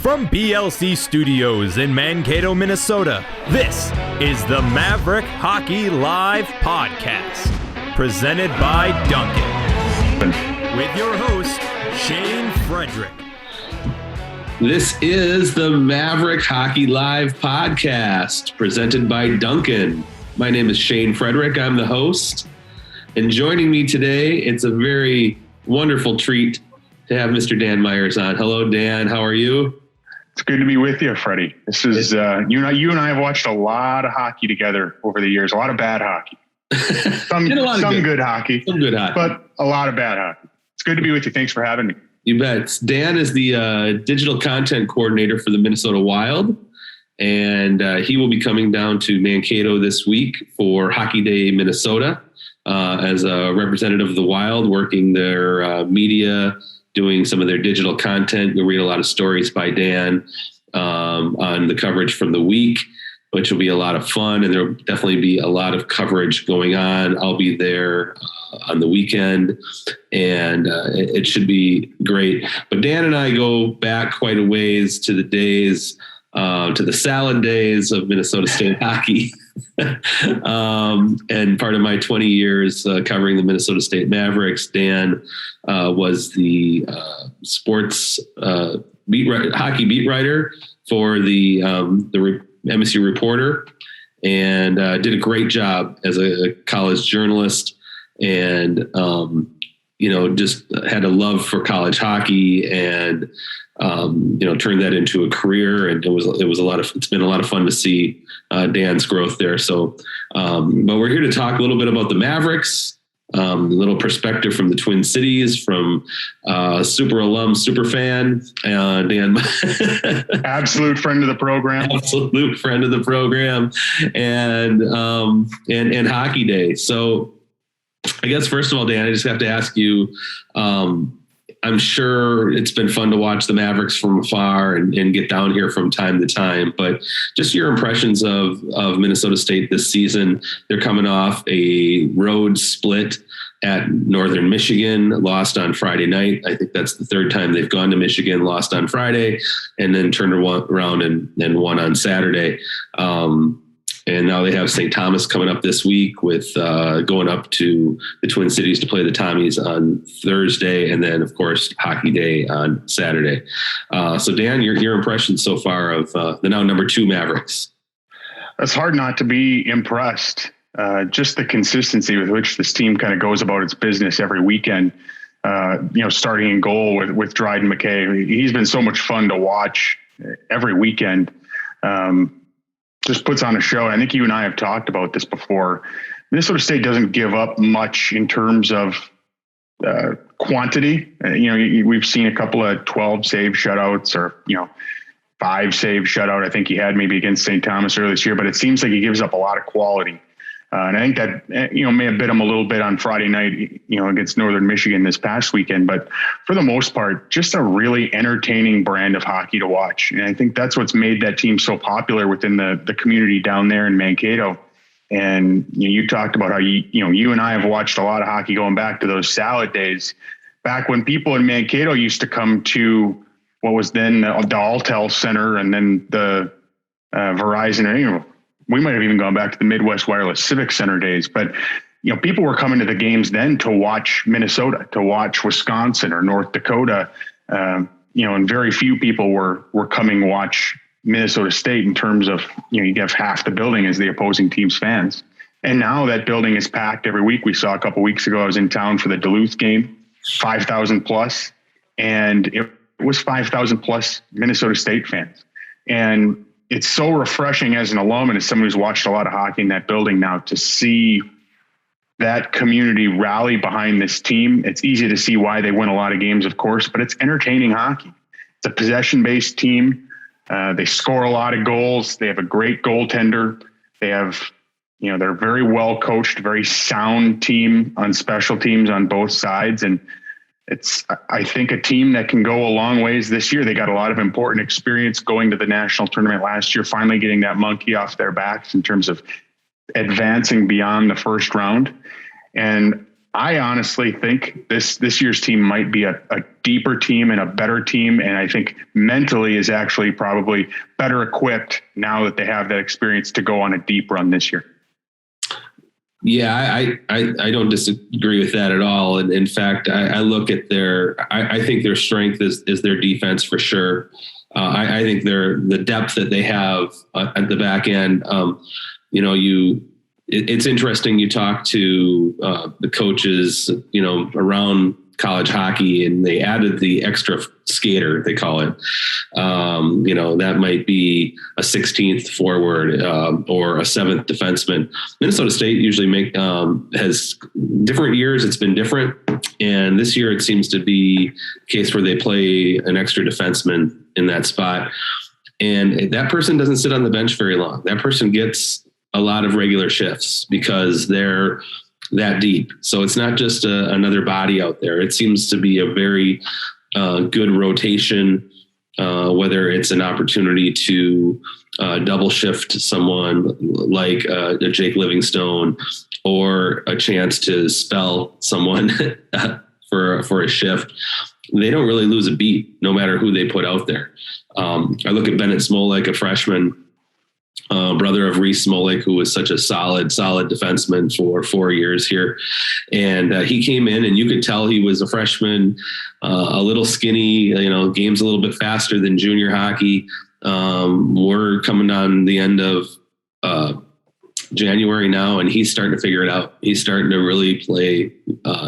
From BLC Studios in Mankato, Minnesota, this is the Maverick Hockey Live Podcast, presented by Dunkin, with your host, Shane Frederick. This is the Maverick Hockey Live Podcast, presented by Dunkin. My name is Shane Frederick. I'm the host. And joining me today, it's a very wonderful treat to have Mr. Dan Myers on. Hello, Dan. How are you? It's good to be with you, Freddie. This is you and I have watched a lot of hockey together over the years. A lot of bad hockey, some good hockey, but a lot of bad hockey. It's good to be with you. Thanks for having me. You bet. Dan is the digital content coordinator for the Minnesota Wild, and he will be coming down to Mankato this week for Hockey Day Minnesota as a representative of the Wild, working their media, doing some of their digital content. You'll read a lot of stories by Dan on the coverage from the week, which will be a lot of fun. And there'll definitely be a lot of coverage going on. I'll be there on the weekend, and it should be great. But Dan and I go back quite a ways to the days, to the salad days of Minnesota State hockey. And part of my 20 years covering the Minnesota State Mavericks, Dan was the sports hockey beat writer for the MSU Reporter, and did a great job as a college journalist, and just had a love for college hockey, and turned that into a career. And it's been a lot of fun to see Dan's growth there. So, but we're here to talk a little bit about the Mavericks, a little perspective from the Twin Cities, from super alum, super fan, Dan. Absolute friend of the program. Absolute friend of the program, and Hockey Day. So I guess, first of all, Dan, I just have to ask you, I'm sure it's been fun to watch the Mavericks from afar and get down here from time to time, but just your impressions of Minnesota State this season. They're coming off a road split at Northern Michigan, lost on Friday night. I think that's the third time they've gone to Michigan, lost on Friday, and then turned around and won on Saturday. And now they have St. Thomas coming up this week, with going up to the Twin Cities to play the Tommies on Thursday, and then, of course, Hockey Day on Saturday. So, Dan, your impressions so far of the now number 2 Mavericks? It's hard not to be impressed. Just the consistency with which this team kind of goes about its business every weekend. Starting in goal with Dryden McKay. He's been so much fun to watch every weekend. Just puts on a show. I think you and I have talked about this before. Minnesota State doesn't give up much in terms of quantity. We've seen a couple of 12 save shutouts, or 5 save shutout. I think he had maybe against St. Thomas earlier this year, but it seems like he gives up a lot of quality. And I think that, may have bit him a little bit on Friday night, against Northern Michigan this past weekend. But for the most part, just a really entertaining brand of hockey to watch. And I think that's what's made that team so popular within the community down there in Mankato. And you talked about how you and I have watched a lot of hockey going back to those salad days, back when people in Mankato used to come to what was then the Alltel Center, and then the Verizon. We might have even gone back to the Midwest Wireless Civic Center days, but people were coming to the games then to watch Minnesota, to watch Wisconsin or North Dakota, and very few people were coming to watch Minnesota State in terms of, you have half the building as the opposing team's fans. And now that building is packed every week. We saw a couple of weeks ago, I was in town for the Duluth game, 5,000 plus, and it was 5,000 plus Minnesota State fans. And it's so refreshing as an alum and as someone who's watched a lot of hockey in that building now, to see that community rally behind this team. It's easy to see why they win a lot of games, of course, but it's entertaining hockey. It's a possession-based team. They score a lot of goals. They have a great goaltender. They have, they're very well coached, very sound team on special teams on both sides. And it's, I think, a team that can go a long ways this year. They got a lot of important experience going to the national tournament last year, finally getting that monkey off their backs in terms of advancing beyond the first round. And I honestly think this year's team might be a deeper team and a better team. And I think mentally is actually probably better equipped now that they have that experience to go on a deep run this year. Yeah, I don't disagree with that at all. And in fact, I look at I think their strength is their defense for sure. I think the depth that they have at the back end, it's interesting. You talk to the coaches, around college hockey, and they added the extra skater, they call it. That might be a 16th forward or a 7th defenseman. Minnesota State usually has different years. It's been different. And this year it seems to be a case where they play an extra defenseman in that spot. And that person doesn't sit on the bench very long. That person gets a lot of regular shifts because they're that deep. So it's not just another body out there. It seems to be a very good rotation, whether it's an opportunity to double shift someone like a Jake Livingstone, or a chance to spell someone for a shift. They don't really lose a beat no matter who they put out there. I look at Bennett Smolek, a freshman, brother of Reese Smolek, who was such a solid defenseman for 4 years here. And he came in, and you could tell he was a freshman, a little skinny, game's a little bit faster than junior hockey. We're coming on the end of January now, and he's starting to figure it out. He's starting to really play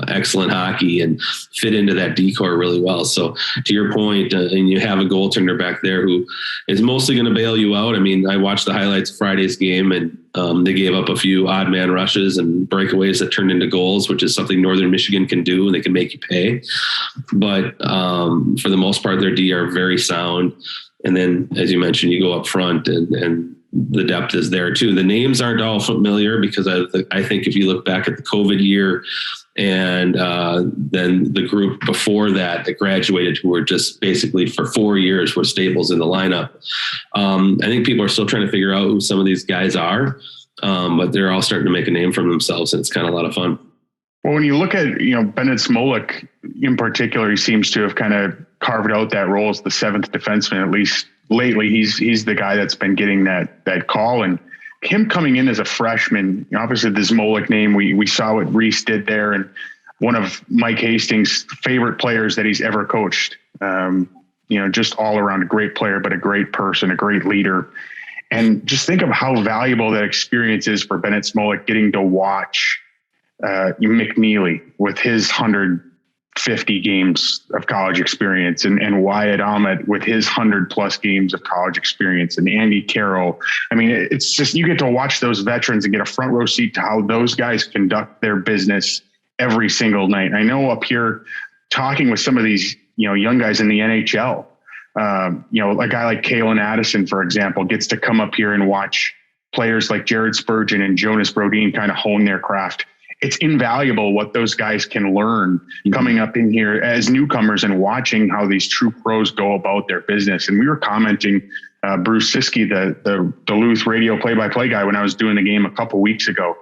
excellent hockey and fit into that decor really well. So to your point, and you have a goaltender back there who is mostly going to bail you out. I mean, I watched the highlights of Friday's game, and they gave up a few odd man rushes and breakaways that turned into goals, which is something Northern Michigan can do, and they can make you pay. But for the most part, their D are very sound. And then, as you mentioned, you go up front, and the depth is there too. The names aren't all familiar because I think if you look back at the COVID year and then the group before that graduated, who were just basically for 4 years were staples in the lineup. I think people are still trying to figure out who some of these guys are, but they're all starting to make a name for themselves, and it's kind of a lot of fun. Well, when you look at, Bennett Smolek in particular, he seems to have kind of carved out that role as the 7th defenseman, at least lately. He's the guy that's been getting that call, and him coming in as a freshman, obviously the Smolek name, we saw what Reese did there, and one of Mike Hastings' favorite players that he's ever coached. Just all around a great player, but a great person, a great leader. And just think of how valuable that experience is for Bennett Smolek, getting to watch McNeely with his 150 games of college experience, and Wyatt Ahmed with his 100+ games of college experience, and Andy Carroll. I mean, it's just, you get to watch those veterans and get a front row seat to how those guys conduct their business every single night. I know up here talking with some of these, young guys in the NHL, a guy like Kalen Addison, for example, gets to come up here and watch players like Jared Spurgeon and Jonas Brodin kind of hone their craft. It's invaluable what those guys can learn coming up in here as newcomers and watching how these true pros go about their business. And we were commenting, Bruce Siski, the Duluth radio play-by-play guy, when I was doing the game a couple weeks ago,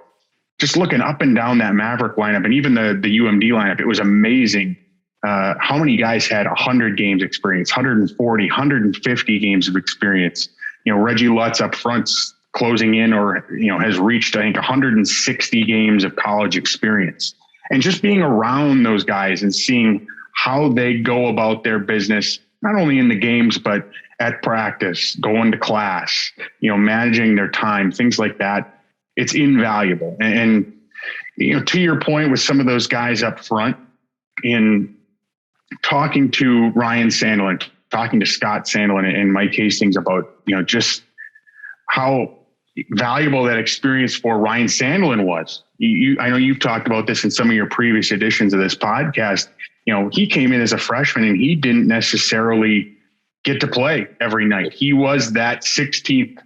just looking up and down that Maverick lineup and even the UMD lineup. It was amazing how many guys had 100 games experience, 140, 150 games of experience. Reggie Lutz up front, closing in, or has reached, I think, 160 games of college experience. And just being around those guys and seeing how they go about their business, not only in the games, but at practice, going to class, managing their time, things like that, it's invaluable. And to your point with some of those guys up front, in talking to Ryan Sandlin, talking to Scott Sandlin and Mike Hastings about, just how valuable that experience for Ryan Sandlin was. I know you've talked about this in some of your previous editions of this podcast. He came in as a freshman and he didn't necessarily get to play every night. He was that 16th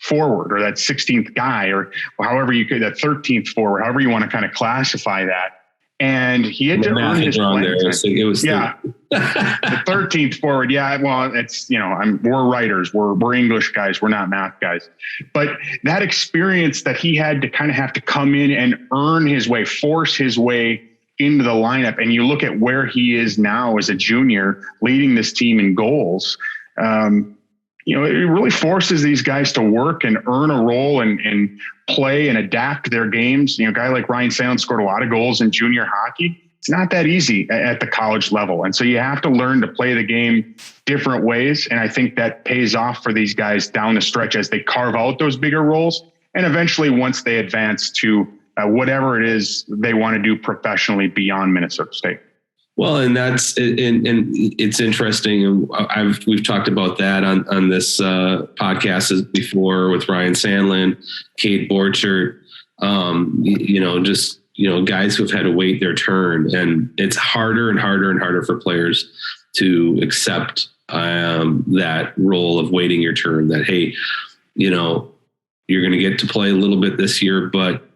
forward, or that 16th guy, or however you could, that 13th forward, however you want to kind of classify that. And he had to earn his playing. It was the 13th forward. Yeah. Well, it's, we're writers, we're English guys. We're not math guys, but that experience that he had to kind of have to come in and earn his way, force his way into the lineup and you look at where he is now as a junior leading this team in goals, it really forces these guys to work and earn a role and play and adapt their games. A guy like Ryan Sandlin scored a lot of goals in junior hockey. It's not that easy at the college level. And so you have to learn to play the game different ways. And I think that pays off for these guys down the stretch as they carve out those bigger roles. And eventually, once they advance to whatever it is they want to do professionally beyond Minnesota State. Well, and it's interesting. We've talked about that on this podcast before with Ryan Sandlin, Kate Borchert, guys who've had to wait their turn, and it's harder and harder and harder for players to accept that role of waiting your turn. That, hey, you're going to get to play a little bit this year, but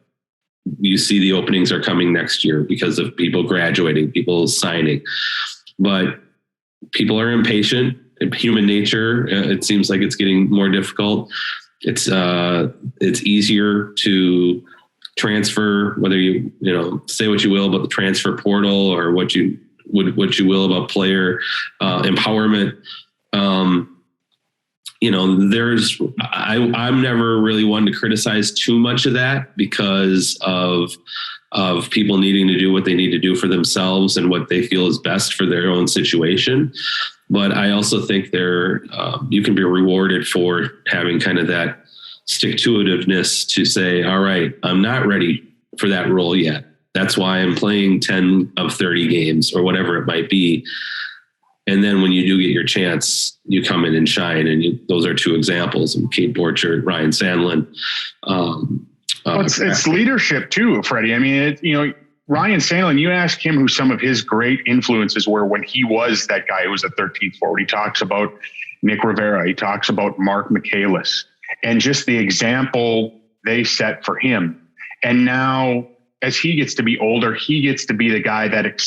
you see the openings are coming next year because of people graduating, people signing. But people are impatient. Human nature, it seems like it's getting more difficult. It's easier to transfer, whether you say what you will about the transfer portal or what you will about player empowerment. I'm never really one to criticize too much of that because of people needing to do what they need to do for themselves and what they feel is best for their own situation. But I also think you can be rewarded for having kind of that stick-to-itiveness to say, all right, I'm not ready for that role yet. That's why I'm playing 10 of 30 games or whatever it might be. And then when you do get your chance, you come in and shine. And those are two examples. And Kate Borchert, Ryan Sandlin. It's leadership too, Freddie. I mean, Ryan Sandlin, you ask him who some of his great influences were when he was that guy who was a 13th forward. He talks about Nick Rivera. He talks about Mark Michaelis and just the example they set for him. And now as he gets to be older, he gets to be the guy that,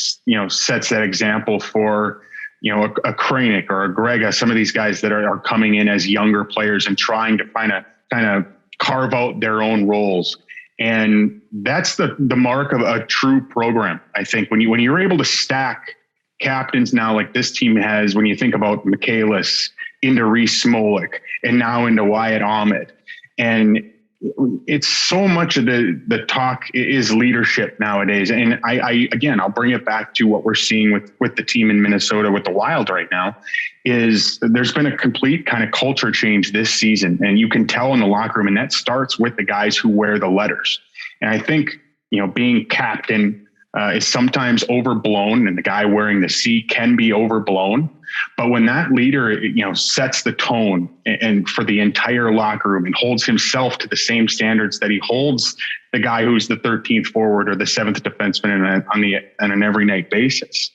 sets that example for, a Kranick or a Grega, some of these guys that are coming in as younger players and trying to kind of carve out their own roles. And that's the mark of a true program. I think when you're able to stack captains now, like this team has, when you think about Michaelis into Reese Smolik and now into Wyatt Ahmed, and it's so much of the talk is leadership nowadays. And I'll bring it back to what we're seeing with the team in Minnesota with the Wild right now is there's been a complete kind of culture change this season. And you can tell in the locker room, and that starts with the guys who wear the letters. And I think, being captain is sometimes overblown, and the guy wearing the C can be overblown. But when that leader, sets the tone and for the entire locker room and holds himself to the same standards that he holds the guy who's the 13th forward or the 7th defenseman on an every night basis,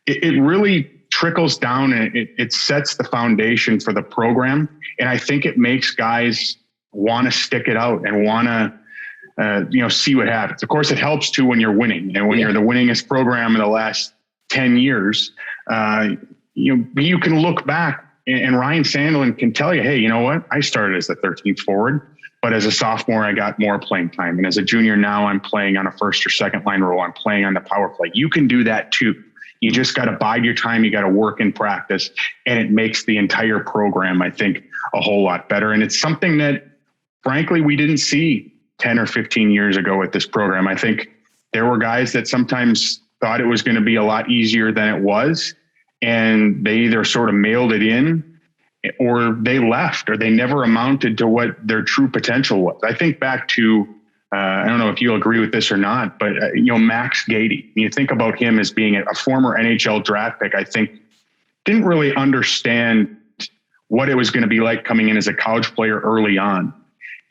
it really trickles down and it sets the foundation for the program. And I think it makes guys want to stick it out and want to, see what happens. Of course, it helps too when you're winning, and when you're the winningest program in the last 10 years, you can look back and Ryan Sandlin can tell you, hey, you know what? I started as the 13th forward, but as a sophomore, I got more playing time. And as a junior now, I'm playing on a first or second line role. I'm playing on the power play. You can do that too. You just got to bide your time. You got to work in practice, and it makes the entire program, I think, a whole lot better. And it's something that, frankly, we didn't see 10 or 15 years ago at this program. I think there were guys that sometimes thought it was going to be a lot easier than it was, and they either sort of mailed it in or they left, or they never amounted to what their true potential was. I think back to, I don't know if you'll agree with this or not, but Max Gady, you think about him as being a former NHL draft pick, I think didn't really understand what it was going to be like coming in as a college player early on.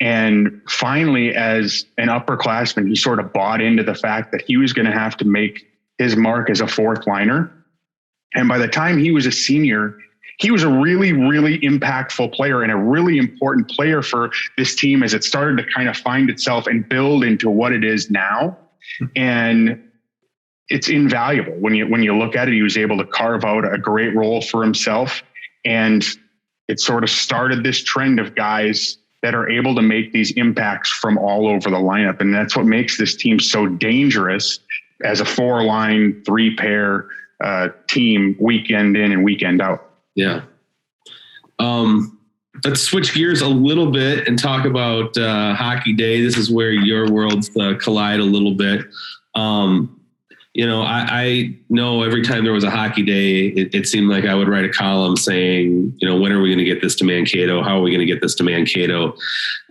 And finally, as an upperclassman, he sort of bought into the fact that he was going to have to make his mark as a fourth liner. And by the time he was a senior, he was a really, really impactful player and a really important player for this team as it started to kind of find itself and build into what it is now. And it's invaluable when you look at it. He was able to carve out a great role for himself. And it sort of started this trend of guys that are able to make these impacts from all over the lineup. And that's what makes this team so dangerous as a 4-line, 3-pair team, weekend in and weekend out. Yeah. Let's switch gears a little bit and talk about Hockey Day. This is where your worlds collide a little bit. I know every time there was a Hockey Day, it seemed like I would write a column saying, when are we going to get this to Mankato? How are we going to get this to Mankato?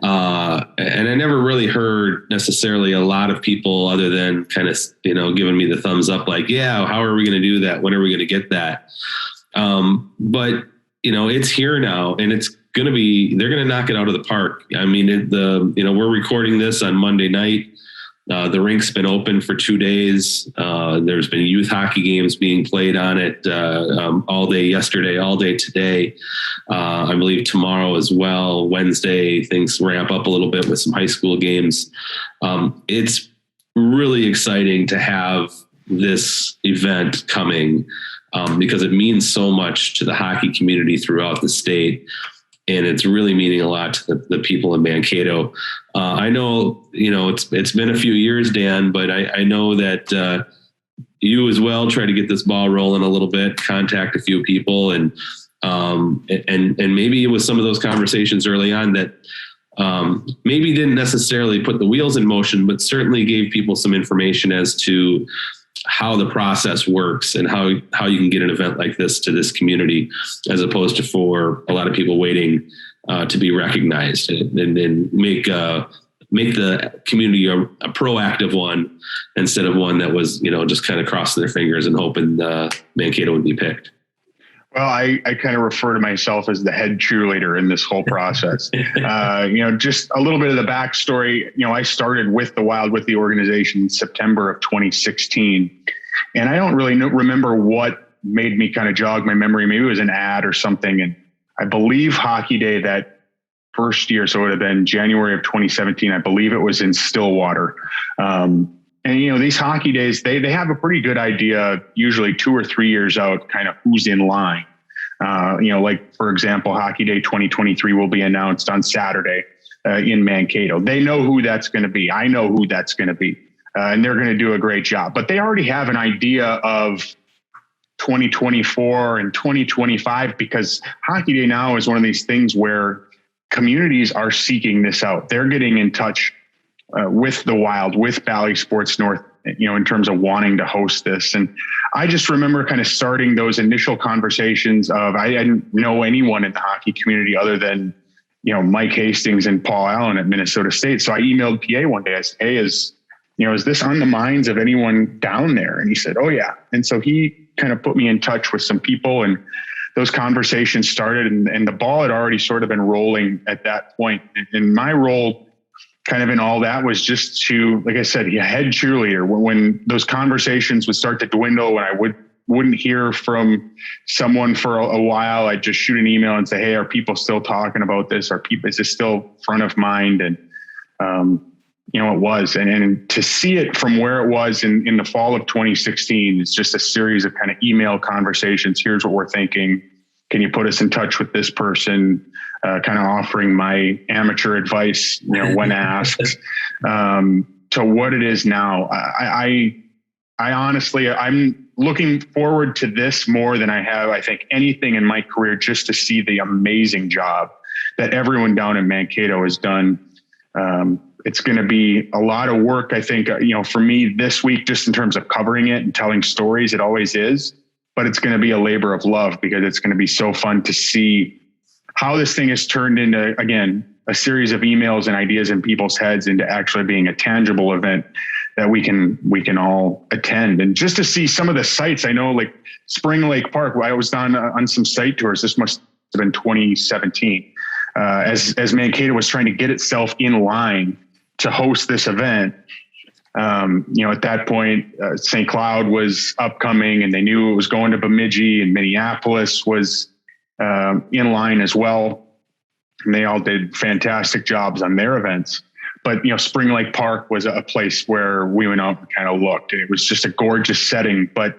And I never really heard necessarily a lot of people other than kind of, giving me the thumbs up, like, yeah, how are we going to do that? When are we going to get that? But it's here now, and it's going to be, they're going to knock it out of the park. I mean, we're recording this on Monday night. The rink's been open for 2 days. There's been youth hockey games being played on it all day yesterday, all day today. I believe tomorrow as well. Wednesday, things ramp up a little bit with some high school games. It's really exciting to have this event coming because it means so much to the hockey community throughout the state. And it's really meaning a lot to the people in Mankato. I know, it's been a few years, Dan, but I know that you as well try to get this ball rolling a little bit, contact a few people, and maybe it was some of those conversations early on that maybe didn't necessarily put the wheels in motion, but certainly gave people some information as to how the process works and how you can get an event like this to this community, as opposed to for a lot of people waiting to be recognized, and make the community a proactive one instead of one that was, just kind of crossing their fingers and hoping Mankato would be picked. Well, I kind of refer to myself as the head cheerleader in this whole process. Just a little bit of the backstory. I started with the Wild, with the organization in September of 2016. And I don't really remember what made me kind of jog my memory. Maybe it was an ad or something. And I believe Hockey Day that first year, so it would have been January of 2017. I believe it was in Stillwater. And, these hockey days, they have a pretty good idea, usually 2 or 3 years out, kind of who's in line. Like, for example, Hockey Day 2023 will be announced on Saturday in Mankato. They know who that's going to be. I know who that's going to be. And they're going to do a great job. But they already have an idea of 2024 and 2025, because Hockey Day now is one of these things where communities are seeking this out. They're getting in touch with the Wild, with Valley Sports North, in terms of wanting to host this. And I just remember kind of starting those initial conversations of, I didn't know anyone in the hockey community other than, Mike Hastings and Paul Allen at Minnesota State. So I emailed PA one day. I said, hey, is this on the minds of anyone down there? And he said, oh yeah. And so he kind of put me in touch with some people, and those conversations started, and the ball had already sort of been rolling at that point. And my role kind of in all that was just to, like I said, head cheerleader. When those conversations would start to dwindle, when I wouldn't hear from someone for a while, I'd just shoot an email and say, hey, are people still talking about this? Is this still front of mind? And, it was. And to see it from where it was in the fall of 2016, it's just a series of kind of email conversations. Here's what we're thinking. Can you put us in touch with this person? Kind of offering my amateur advice, when asked, to what it is now. I honestly, I'm looking forward to this more than I have, I think, anything in my career, just to see the amazing job that everyone down in Mankato has done. It's going to be a lot of work, I think, for me this week, just in terms of covering it and telling stories. It always is, but it's going to be a labor of love, because it's going to be so fun to see how this thing has turned into, again, a series of emails and ideas in people's heads into actually being a tangible event that we can all attend. And just to see some of the sites, I know, like Spring Lake Park, I was on some site tours. This must have been 2017, as Mankato was trying to get itself in line to host this event. At that point, St. Cloud was upcoming, and they knew it was going to Bemidji, and Minneapolis was in line as well. And they all did fantastic jobs on their events. But, Spring Lake Park was a place where we went out and kind of looked, and it was just a gorgeous setting. But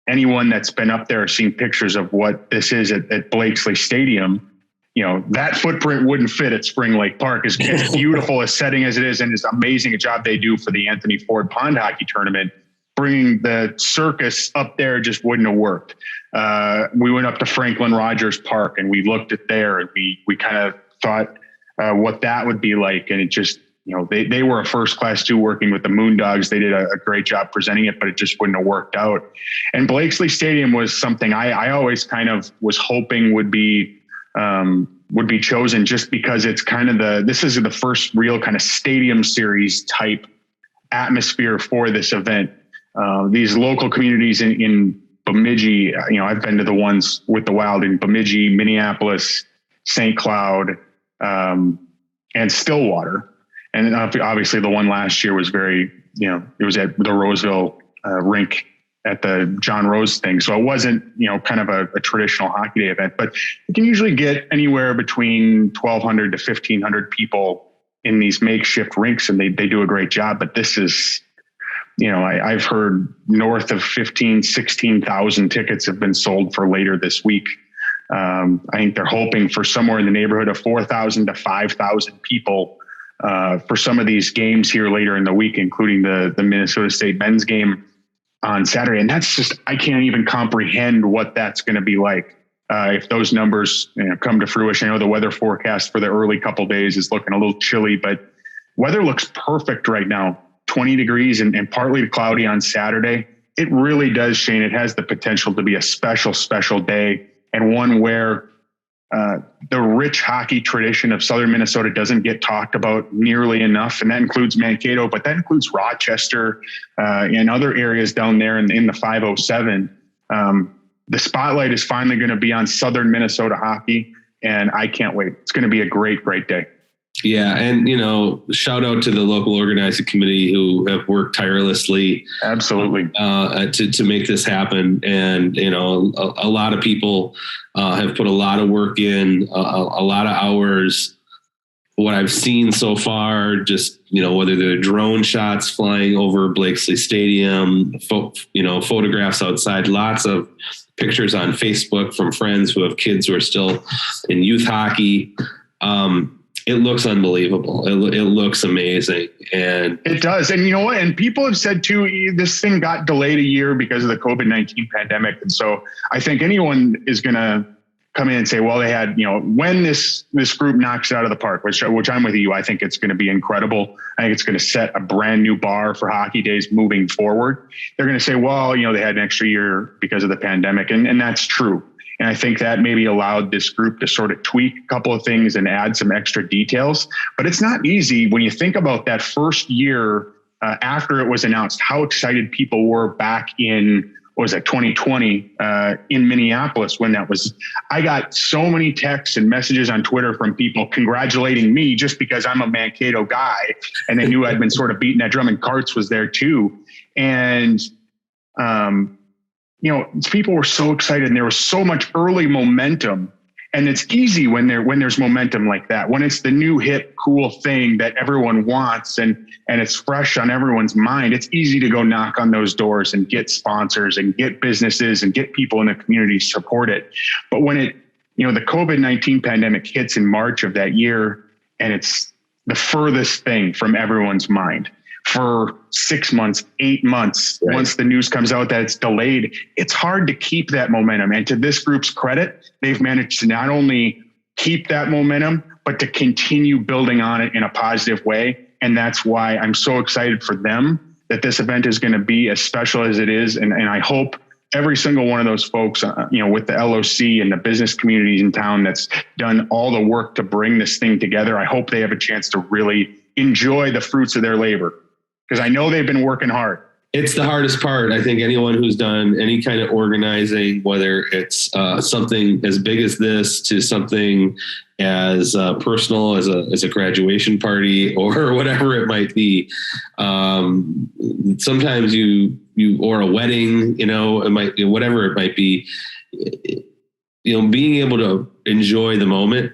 anyone that's been up there or seen pictures of what this is at Blakesley Stadium, that footprint wouldn't fit at Spring Lake Park. As beautiful a setting as it is, and as amazing a job they do for the Anthony Ford Pond Hockey Tournament, bringing the circus up there just wouldn't have worked. We went up to Franklin Rogers Park and we looked at there and we kind of thought what that would be like. And it just, they were a first class too, working with the Moondogs. They did a great job presenting it, but it just wouldn't have worked out. And Blakesley Stadium was something I always kind of was hoping would be chosen, just because it's kind of this is the first real kind of stadium series type atmosphere for this event. These local communities in Bemidji, I've been to the ones with the Wild in Bemidji, Minneapolis, St. Cloud, and Stillwater. And obviously the one last year was very, it was at the Roseville rink at the John Rose thing. So it wasn't, kind of a traditional hockey day event, but you can usually get anywhere between 1,200 to 1,500 people in these makeshift rinks, and they do a great job. But this is, I've heard north of 16,000 tickets have been sold for later this week. I think they're hoping for somewhere in the neighborhood of 4,000 to 5,000 people for some of these games here later in the week, including the Minnesota State men's game on Saturday. And that's just, I can't even comprehend what that's going to be like if those numbers come to fruition. I know the weather forecast for the early couple days is looking a little chilly, but weather looks perfect right now. 20 degrees and partly cloudy on Saturday. It really does, Shane. It has the potential to be a special, special day, and one where the rich hockey tradition of Southern Minnesota doesn't get talked about nearly enough. And that includes Mankato, but that includes Rochester and other areas down there in the 507. The spotlight is finally going to be on Southern Minnesota hockey, and I can't wait. It's going to be a great, great day. Yeah. And, shout out to the local organizing committee who have worked tirelessly. Absolutely. To make this happen. And, a lot of people have put a lot of work in, a lot of hours. What I've seen so far, just, whether they're drone shots flying over Blakesley Stadium, photographs outside, lots of pictures on Facebook from friends who have kids who are still in youth hockey. It looks unbelievable. It looks amazing. And it does. And you know what? And people have said too, this thing got delayed a year because of the COVID-19 pandemic. And so I think anyone is going to come in and say, well, they had, when this group knocks it out of the park, which I'm with you, I think it's going to be incredible. I think it's going to set a brand new bar for hockey days moving forward. They're going to say, well, they had an extra year because of the pandemic. And that's true. And I think that maybe allowed this group to sort of tweak a couple of things and add some extra details. But it's not easy when you think about that first year after it was announced, how excited people were back in, 2020 in Minneapolis when that was. I got so many texts and messages on Twitter from people congratulating me just because I'm a Mankato guy. And they knew I'd been sort of beating that drum, and Karts was there too. And, people were so excited and there was so much early momentum, and it's easy when there's momentum like that, when it's the new hip, cool thing that everyone wants and it's fresh on everyone's mind. It's easy to go knock on those doors and get sponsors and get businesses and get people in the community to support it. But when the COVID-19 pandemic hits in March of that year, and it's the furthest thing from everyone's mind for 6 months, 8 months, right. Once the news comes out that it's delayed, it's hard to keep that momentum. And to this group's credit, they've managed to not only keep that momentum, but to continue building on it in a positive way. And that's why I'm so excited for them that this event is going to be as special as it is. And I hope every single one of those folks, with the LOC and the business communities in town that's done all the work to bring this thing together, I hope they have a chance to really enjoy the fruits of their labor. Because I know they've been working hard. It's the hardest part. I think anyone who's done any kind of organizing, whether it's something as big as this to something as personal as a graduation party or whatever it might be. Sometimes you or a wedding, it might be whatever it might be. Being able to enjoy the moment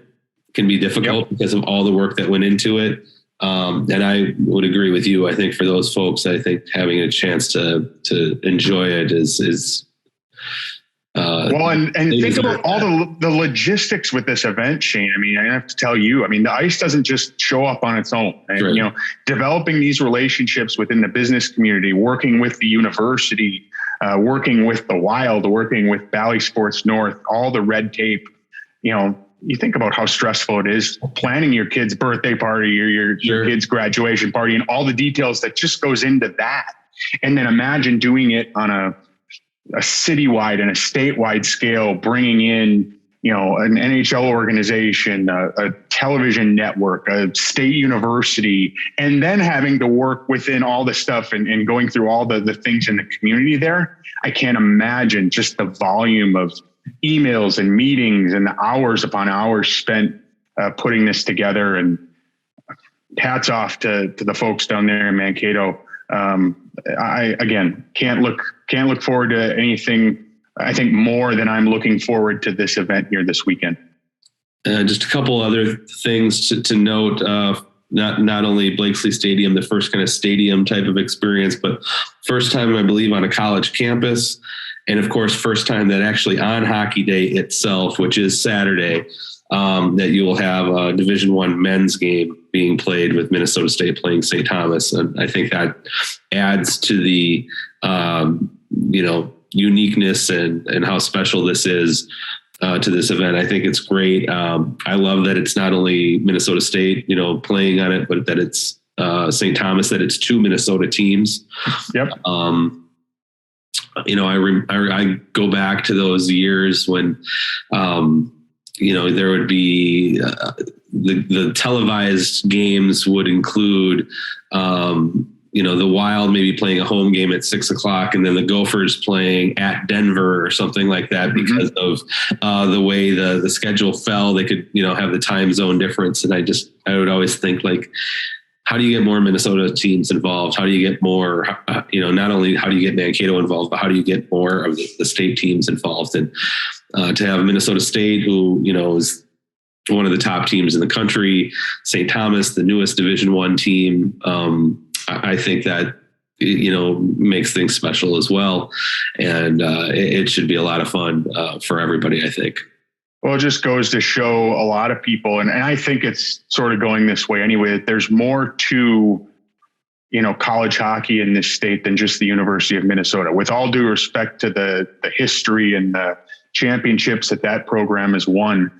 can be difficult because of all the work that went into it. And I would agree with you. I think for those folks, I think having a chance to enjoy it is And think about all the logistics with this event, Shane. I mean, I have to tell you, I mean, the ice doesn't just show up on its own. And, right. Developing these relationships within the business community, working with the university, working with the Wild, working with Bally Sports North, all the red tape, you think about how stressful it is planning your kid's birthday party or your kid's graduation party and all the details that just goes into that. And then imagine doing it on a citywide and a statewide scale, bringing in, an NHL organization, a television network, a state university, and then having to work within all the stuff and going through all the things in the community there. I can't imagine just the volume of emails and meetings and the hours upon hours spent putting this together. And hats off to the folks down there in Mankato. I again can't look forward to anything, I think, more than I'm looking forward to this event here this weekend. Just a couple other things to note. Not only Blakesley Stadium, the first kind of stadium type of experience, but first time, I believe, on a college campus. And of course, first time that actually on Hockey Day itself, which is Saturday, that you will have a Division I men's game being played with Minnesota State playing St. Thomas. And I think that adds to the, uniqueness and how special this is to this event. I think it's great. I love that it's not only Minnesota State, playing on it, but that it's St. Thomas, that it's two Minnesota teams. Yep. I go back to those years when, there would be the televised games would include, the Wild maybe playing a home game at 6:00 and then the Gophers playing at Denver or something like that because of the way the schedule fell. They could, have the time zone difference. And I would always think, like, how do you get more Minnesota teams involved? How do you get more, not only how do you get Mankato involved, but how do you get more of the state teams involved? And to have Minnesota State, who, is one of the top teams in the country, St. Thomas, the newest Division I team, I think that, makes things special as well. And it should be a lot of fun for everybody, I think. Well, it just goes to show a lot of people, and I think it's sort of going this way anyway, that there's more to, college hockey in this state than just the University of Minnesota. With all due respect to the history and the championships that program has won,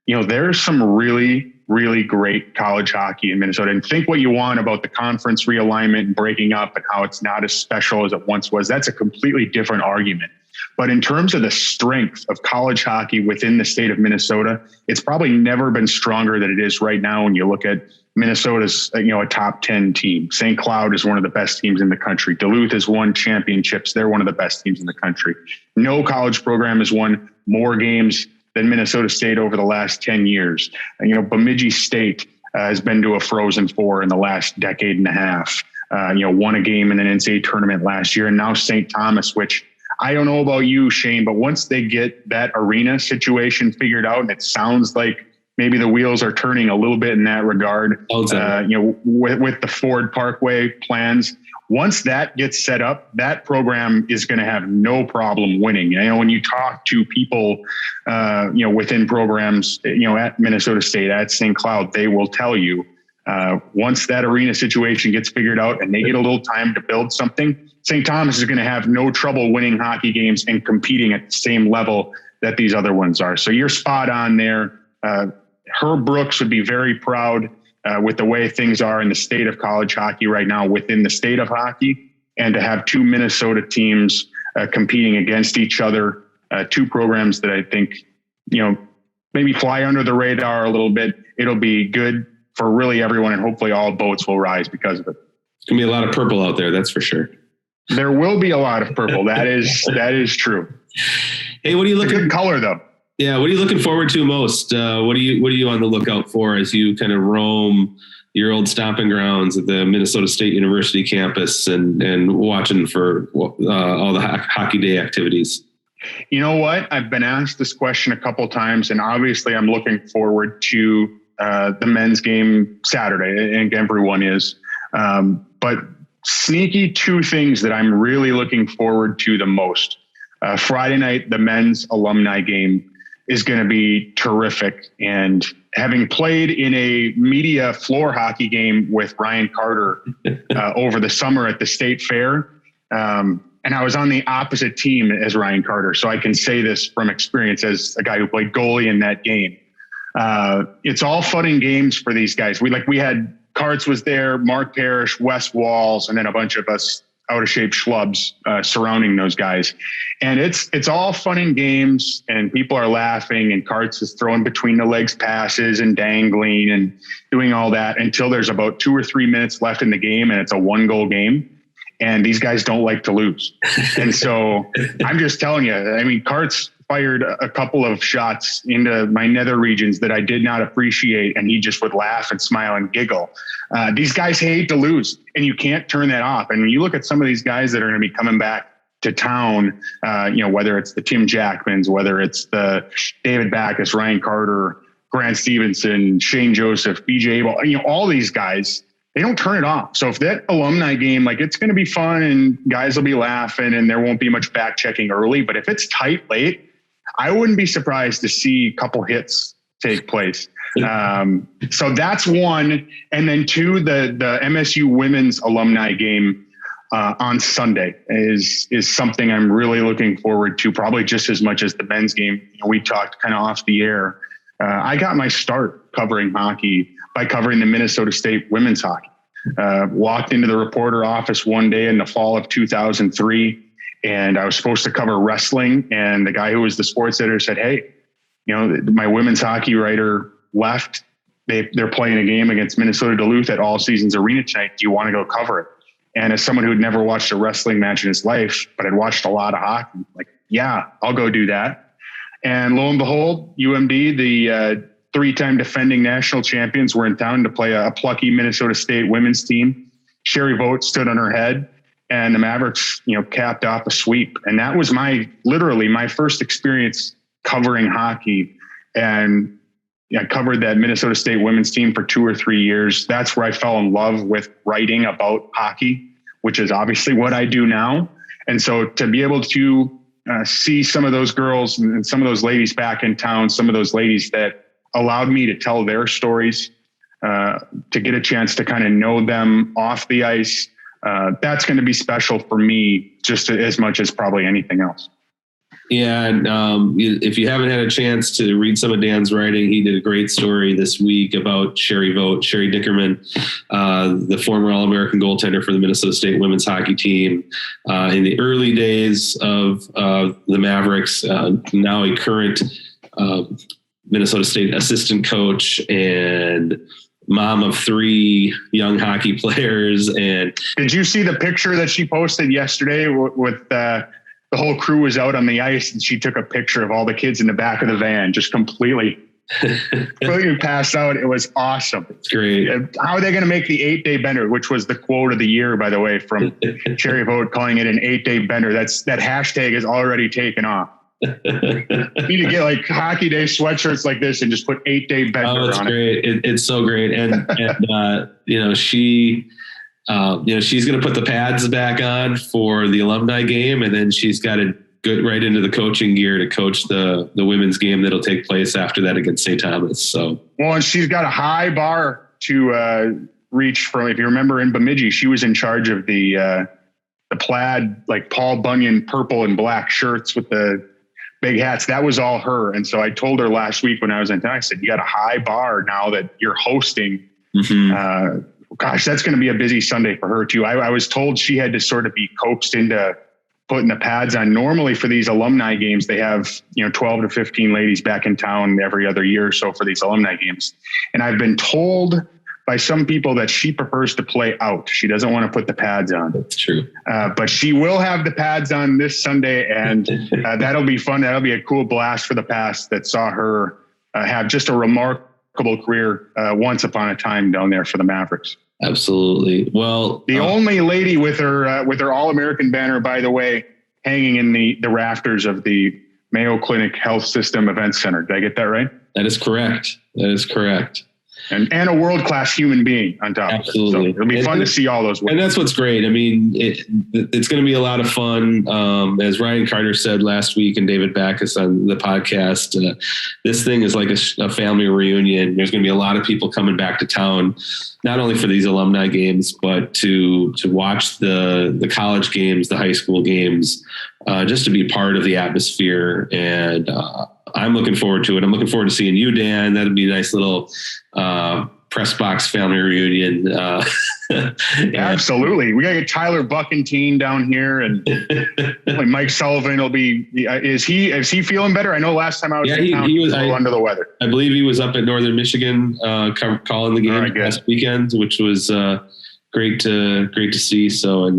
there's some really, really great college hockey in Minnesota. And think what you want about the conference realignment and breaking up and how it's not as special as it once was. That's a completely different argument. But in terms of the strength of college hockey within the state of Minnesota, it's probably never been stronger than it is right now. When you look at Minnesota's, a top 10 team. St. Cloud is one of the best teams in the country. Duluth has won championships. They're one of the best teams in the country. No college program has won more games than Minnesota State over the last 10 years. Bemidji State has been to a Frozen Four in the last decade and a half. Won a game in an NCAA tournament last year. And now St. Thomas, which I don't know about you, Shane, but once they get that arena situation figured out, and it sounds like maybe the wheels are turning a little bit in that regard, with the Ford Parkway plans, once that gets set up, that program is going to have no problem winning. When you talk to people, within programs, at Minnesota State, at St. Cloud, they will tell you, once that arena situation gets figured out and they get a little time to build something, St. Thomas is going to have no trouble winning hockey games and competing at the same level that these other ones are. So you're spot on there. Herb Brooks would be very proud with the way things are in the state of college hockey right now within the state of hockey, and to have two Minnesota teams competing against each other, two programs that I think, maybe fly under the radar a little bit. It'll be good for really everyone, and hopefully all boats will rise because of it. It's going to be a lot of purple out there, that's for sure. There will be a lot of purple. That is true. Hey, what are you looking? It's a good color, though. Yeah, what are you looking forward to most? What are you on the lookout for as you kind of roam your old stomping grounds at the Minnesota State University campus and watching for all the Hockey Day activities? You know what? I've been asked this question a couple times, and obviously I'm looking forward to the men's game Saturday. I think everyone is. But sneaky two things that I'm really looking forward to the most. Friday night, the men's alumni game is going to be terrific. And having played in a media floor hockey game with Ryan Carter over the summer at the state fair, and I was on the opposite team as Ryan Carter, so I can say this from experience as a guy who played goalie in that game. It's all fun and games for these guys. We had Carts was there, Mark Parrish, Wes Walls, and then a bunch of us out of shape schlubs surrounding those guys. And it's all fun and games, and people are laughing, and Carts is throwing between the legs passes and dangling and doing all that until there's about 2 or 3 minutes left in the game, and it's a 1-goal game. And these guys don't like to lose. And so I'm just telling you, I mean, Carts fired a couple of shots into my nether regions that I did not appreciate. And he just would laugh and smile and giggle. These guys hate to lose, and you can't turn that off. And when you look at some of these guys that are going to be coming back to town, whether it's the Tim Jackmans, whether it's the David Backus, Ryan Carter, Grant Stevenson, Shane Joseph, BJ Abel, all these guys, they don't turn it off. So if that alumni game, it's going to be fun and guys will be laughing and there won't be much back checking early, but if it's tight late, I wouldn't be surprised to see a couple hits take place. So that's one. And then two, the MSU women's alumni game on Sunday is something I'm really looking forward to, probably just as much as the men's game. We talked kind of off the air. I got my start covering hockey by covering the Minnesota State women's hockey. Walked into the reporter office one day in the fall of 2003, and I was supposed to cover wrestling. And the guy who was the sports editor said, "Hey, my women's hockey writer left. They're playing a game against Minnesota Duluth at All Seasons Arena tonight. Do you want to go cover it?" And as someone who had never watched a wrestling match in his life, but had watched a lot of hockey, yeah, I'll go do that. And lo and behold, UMD, the 3-time defending national champions, were in town to play a plucky Minnesota State women's team. Sherry Vogt stood on her head, and the Mavericks, capped off a sweep. And that was literally my first experience covering hockey. And I covered that Minnesota State women's team for 2 or 3 years. That's where I fell in love with writing about hockey, which is obviously what I do now. And so to be able to see some of those girls and some of those ladies back in town, some of those ladies that allowed me to tell their stories, to get a chance to kind of know them off the ice. That's going to be special for me just as much as probably anything else. Yeah. And if you haven't had a chance to read some of Dan's writing, he did a great story this week about Sherry Dickerman, the former All-American goaltender for the Minnesota State women's hockey team in the early days of the Mavericks, now a current Minnesota State assistant coach and mom of 3 young hockey players. And did you see the picture that she posted yesterday with the whole crew was out on the ice, and she took a picture of all the kids in the back of the van, just completely passed out. It was awesome. It's great. How are they going to make the 8-day bender, which was the quote of the year, by the way, from Sherry Vogt, calling it an 8-day bender. That hashtag is already taken off. You need to get hockey day sweatshirts like this and just put 8-day bender on it. Oh, it's great. It's so great. And she's going to put the pads back on for the alumni game, and then she's got to get right into the coaching gear to coach the women's game that'll take place after that against St. Thomas. So, well, and she's got a high bar to reach from. If you remember in Bemidji, she was in charge of the plaid, Paul Bunyan purple and black shirts with the big hats. That was all her. And so I told her last week when I was in town, I said, you got a high bar now that you're hosting. Mm-hmm. Gosh, that's going to be a busy Sunday for her too. I was told she had to sort of be coaxed into putting the pads on. Normally for these alumni games, they have, 12 to 15 ladies back in town every other year or so for these alumni games. And I've been told by some people that she prefers to play out. She doesn't want to put the pads on. That's true. But she will have the pads on this Sunday, and that'll be fun. That'll be a cool blast for the past that saw her have just a remarkable career once upon a time down there for the Mavericks. Absolutely. Well, the only lady with her All-American banner, by the way, hanging in the rafters of the Mayo Clinic Health System Event Center. Did I get that right? That is correct. And a world-class human being on top Absolutely. of it. So it'll be fun to see all those wins. And that's what's great. I mean, it's going to be a lot of fun. As Ryan Carter said last week and David Backus on the podcast, this thing is like a family reunion. There's going to be a lot of people coming back to town, not only for these alumni games, but to watch the college games, the high school games, just to be part of the atmosphere. And I'm looking forward to it. I'm looking forward to seeing you, Dan. That'd be a nice little press box family reunion. Absolutely. We got to get Tyler Buckentine down here, and Mike Sullivan will be, is he feeling better? I know last time I was in town, he was a little under the weather. I believe he was up at Northern Michigan, calling the game last weekend, which was great to see. So,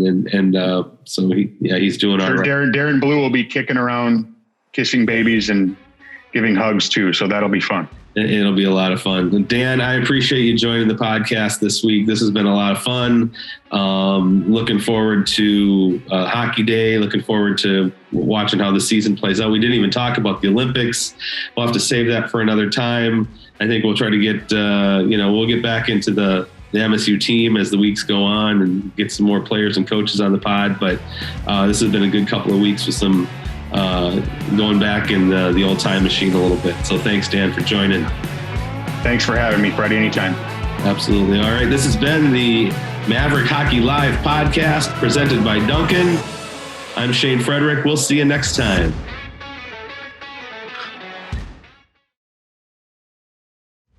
so he's doing all right. Darren Blue will be kicking around, kissing babies and giving hugs too. So that'll be fun. It'll be a lot of fun. And Dan, I appreciate you joining the podcast this week. This has been a lot of fun. Looking forward to Hockey Day. Looking forward to watching how the season plays out. We didn't even talk about the Olympics. We'll have to save that for another time. I think we'll try to get, we'll get back into the MSU team as the weeks go on and get some more players and coaches on the pod. But this has been a good couple of weeks with some going back in the old time machine a little bit. So thanks, Dan, for joining. Thanks for having me, Freddie. Anytime. Absolutely. All right. This has been the Maverick Hockey Live podcast presented by Dunkin. I'm Shane Frederick. We'll see you next time.